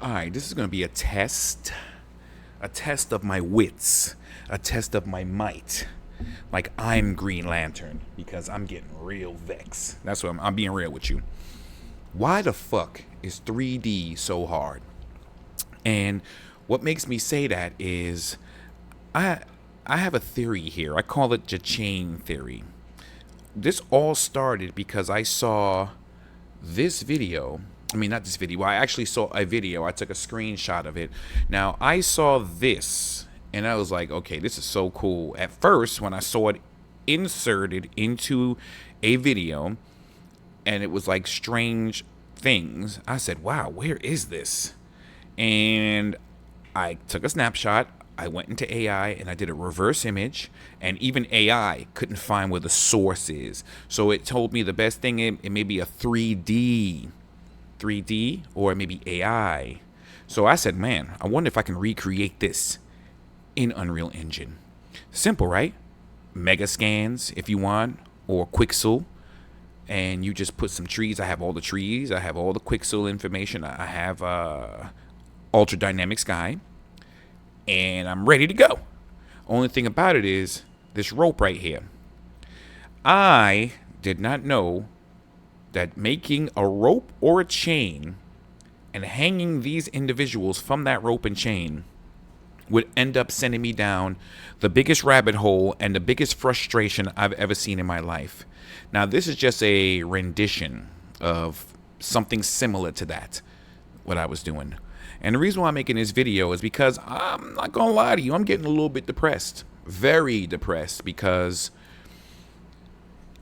All right, this is going to be a test of my wits, a test of my might. Like I'm Green Lantern because I'm getting real vexed. That's what I'm being real with you. Why the fuck is 3D so hard? And what makes me say that is I I have a theory here. I call it the chain theory. This all started because I saw this video. I mean, not this video. I actually saw a video. I took a screenshot of it. Now, I saw this and I was like, okay, this is so cool. At first, when I saw it inserted into a video and it was like strange things, I said, wow, where is this? And I took a snapshot. I went into AI and I did a reverse image, and even AI couldn't find where the source is. So it told me the best thing, it may be a 3D, or maybe AI. So I said, man, I wonder if I can recreate this in Unreal Engine. Simple, right? Mega scans if you want, or Quixel, and you just put some trees. I have all the trees. I have all the Quixel information. I have Ultra Dynamic Sky, and I'm ready to go. Only thing about it is this rope right here. I did not know that making a rope or a chain and hanging these individuals from that rope and chain would end up sending me down the biggest rabbit hole and the biggest frustration I've ever seen in my life. Now, this is just a rendition of something similar to that, what I was doing. And the reason why I'm making this video is because I'm not gonna lie to you, I'm getting a little bit depressed. Very depressed, because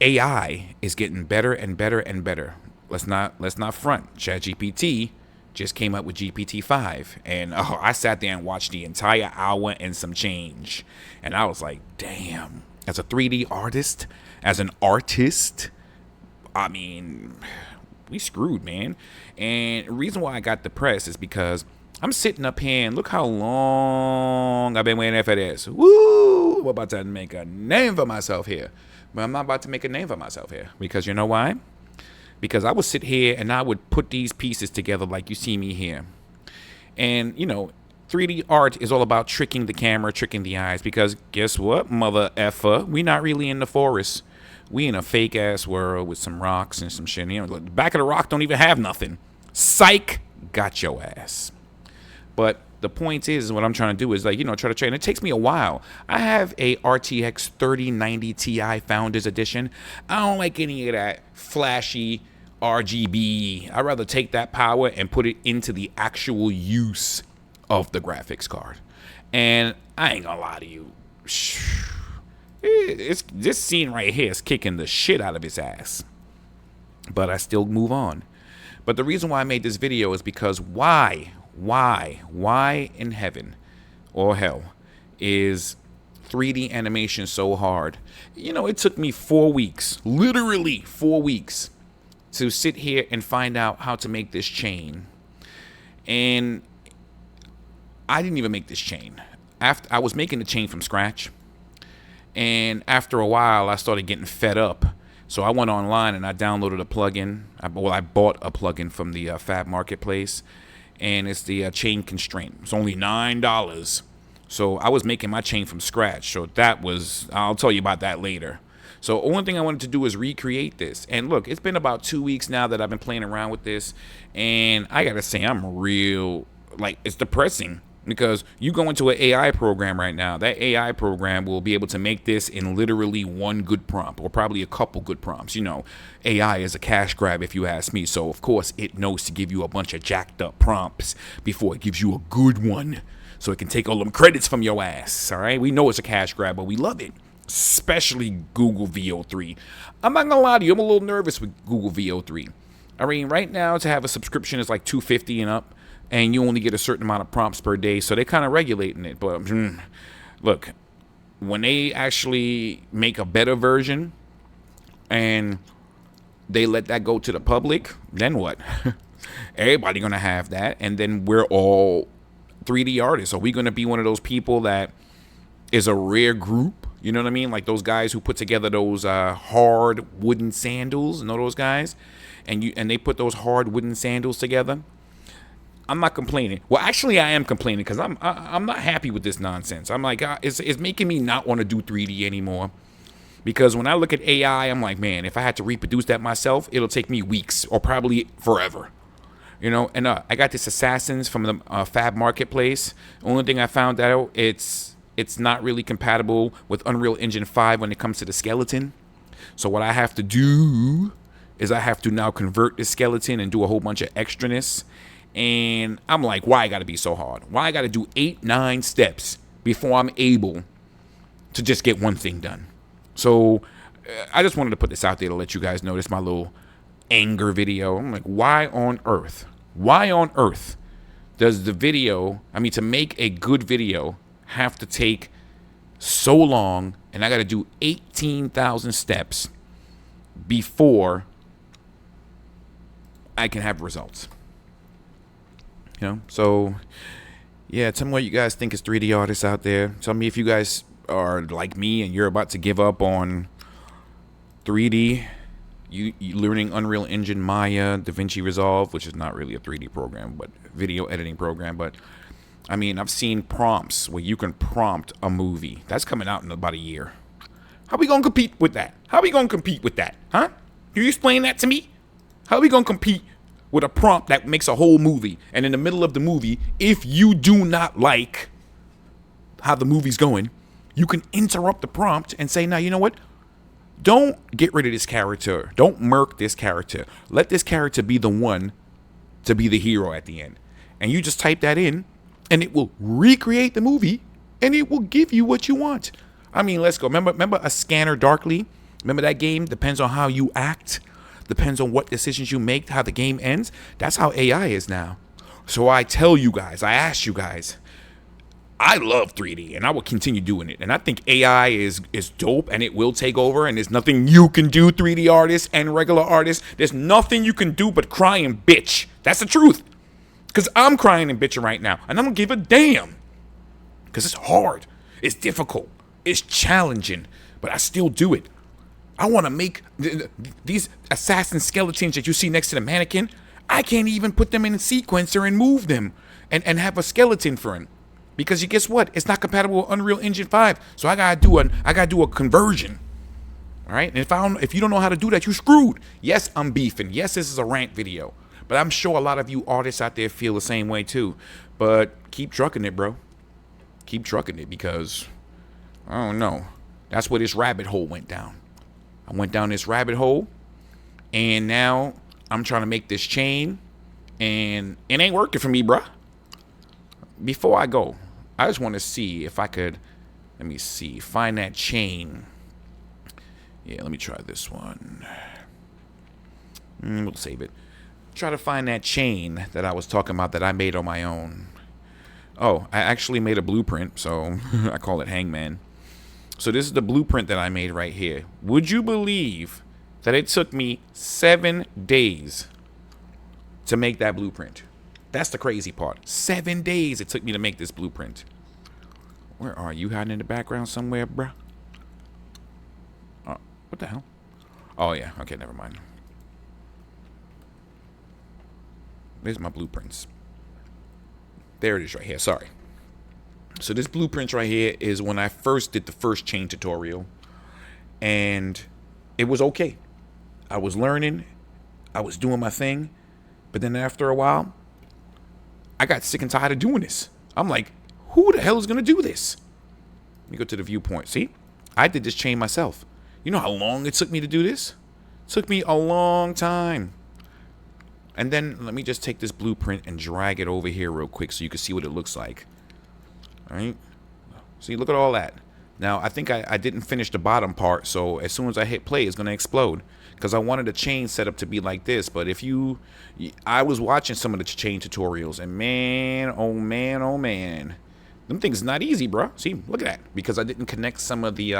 AI is getting better and better and better. Let's not front. ChatGPT just came up with GPT-5, and I sat there and watched the entire hour and some change, and I was like, damn. As a 3D artist, as an artist, I mean, we screwed, man. And the reason why I got depressed is because I'm sitting up here and look how long I've been waiting for this. Woo! I'm about to make a name for myself here. But I'm not about to make a name for myself here. Because you know why? Because I would sit here and I would put these pieces together like you see me here. And, 3D art is all about tricking the camera, tricking the eyes. Because guess what, mother effer? We not really in the forest. We in a fake ass world with some rocks and some shit. The back of the rock don't even have nothing. Psych, got your ass. But the point is what I'm trying to do is try to train. It takes me a while. I have a RTX 3090 Ti Founders Edition. I don't like any of that flashy RGB. I'd rather take that power and put it into the actual use of the graphics card. And I ain't gonna lie to you. It's this scene right here is kicking the shit out of his ass. But I still move on. But the reason why I made this video is because why in heaven or hell is 3D animation so hard? It took me 4 weeks, literally 4 weeks, to sit here and find out how to make this chain. And I didn't even make this chain. After I was making the chain from scratch. And after a while, I started getting fed up. So I went online and I downloaded a plugin. I bought a plugin from the Fab Marketplace. And it's the chain constraint. It's only $9. So I was making my chain from scratch. So I'll tell you about that later. So only thing I wanted to do is recreate this. And look, it's been about 2 weeks now that I've been playing around with this. And I got to say, it's depressing. Because you go into an AI program right now, that AI program will be able to make this in literally one good prompt, or probably a couple good prompts. AI is a cash grab if you ask me. So, of course, it knows to give you a bunch of jacked up prompts before it gives you a good one. So it can take all them credits from your ass, all right? We know it's a cash grab, but we love it. Especially Google VO3. I'm not going to lie to you, I'm a little nervous with Google VO3. I mean, right now, to have a subscription is like $250 and up. And you only get a certain amount of prompts per day, so they're kind of regulating it. But look, when they actually make a better version and they let that go to the public, then what? Everybody gonna have that, and then we're all 3D artists. Are we gonna be one of those people that is a rare group? You know what I mean? Like those guys who put together those hard wooden sandals. You know those guys? And they put those hard wooden sandals together. I'm not complaining. Well, actually, I am complaining because I'm not happy with this nonsense. I'm like, it's making me not want to do 3D anymore. Because when I look at AI, I'm like, man, if I had to reproduce that myself, it'll take me weeks or probably forever. You know, and I got this Assassins from the Fab Marketplace. Only thing I found out, it's not really compatible with Unreal Engine 5 when it comes to the skeleton. So what I have to do is I have to now convert the skeleton and do a whole bunch of extraness. And I'm like, why I got to be so hard? Why I got to do 8, 9 steps before I'm able to just get one thing done? So I just wanted to put this out there to let you guys know. This is my little anger video. I'm like, why on earth? Why on earth does the video, to make a good video, have to take so long, and I got to do 18,000 steps before I can have results? You know, so yeah, tell me what you guys think as 3D artists out there. Tell me if you guys are like me and you're about to give up on 3D. You learning Unreal Engine, Maya, DaVinci Resolve, which is not really a 3D program, but video editing program. But I've seen prompts where you can prompt a movie. That's coming out in about a year. How we gonna compete with that? How we gonna compete with that? Huh? Can you explain that to me? How we gonna compete with a prompt that makes a whole movie, and in the middle of the movie, if you do not like how the movie's going, you can interrupt the prompt and say, now, you know what? Don't get rid of this character. Don't murk this character. Let this character be the one to be the hero at the end. And you just type that in, and it will recreate the movie, and it will give you what you want. Let's go. Remember A Scanner Darkly? Remember that game? Depends on how you act. Depends on what decisions you make, how the game ends. That's how AI is now. So I tell you guys, I ask you guys, I love 3D, and I will continue doing it. And I think AI is dope, and it will take over, and there's nothing you can do, 3D artists and regular artists. There's nothing you can do but cry and bitch. That's the truth. Because I'm crying and bitching right now, and I don't give a damn. Because it's hard. It's difficult. It's challenging, but I still do it. I want to make these assassin skeletons that you see next to the mannequin. I can't even put them in a sequencer and move them and have a skeleton for him. Because you guess what? It's not compatible with Unreal Engine 5. So I gotta do a conversion. All right? And if you don't know how to do that, you're screwed. Yes, I'm beefing. Yes, this is a rant video. But I'm sure a lot of you artists out there feel the same way too. But keep trucking it, bro. Keep trucking it, because I don't know. That's where this rabbit hole went down. I went down this rabbit hole, and now I'm trying to make this chain, and it ain't working for me, bruh. Before I go, I just want to see if I could, find that chain. Yeah, let me try this one. We'll save it. Try to find that chain that I was talking about that I made on my own. Oh, I actually made a blueprint, so I call it Hangman. So this is the blueprint that I made right here. Would you believe that it took me 7 days to make that blueprint? That's the crazy part. 7 days it took me to make this blueprint. Where are you? Hiding in the background somewhere, bruh? What the hell? Oh, yeah. Okay, never mind. There's my blueprints. There it is right here. Sorry. So this blueprint right here is when I first did the first chain tutorial. And it was okay. I was learning. I was doing my thing. But then after a while, I got sick and tired of doing this. I'm like, who the hell is going to do this? Let me go to the viewpoint. See? I did this chain myself. You know how long it took me to do this? It took me a long time. And then let me just take this blueprint and drag it over here real quick so you can see what it looks like. All right? See, look at all that. Now, I think I didn't finish the bottom part, so as soon as I hit play, it's going to explode. Because I wanted the chain set up to be like this. But I was watching some of the chain tutorials, and man, oh man, oh man. Them things not easy, bro. See, look at that. Because I didn't connect some of the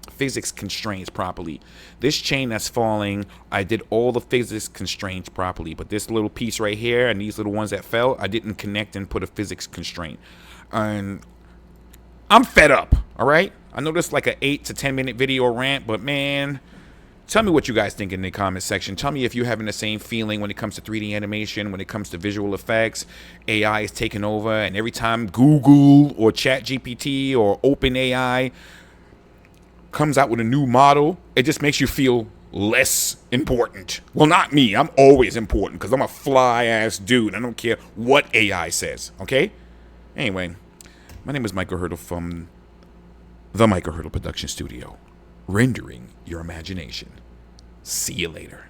physics constraints properly. This chain that's falling, I did all the physics constraints properly. But this little piece right here and these little ones that fell, I didn't connect and put a physics constraint. And I'm fed up, all right? I know this is like an 8 to 10 minute video rant, but man, Tell me what you guys think in the comment section. Tell me if you're having the same feeling when it comes to 3D animation, when it comes to visual effects. AI is taking over, and every time Google or ChatGPT or OpenAI comes out with a new model, it just makes you feel less important. Well, not me. I'm always important because I'm a fly-ass dude. I don't care what AI says, okay? Anyway, my name is Michael Hurdle from the Michael Hurdle Production Studio, rendering your imagination. See you later.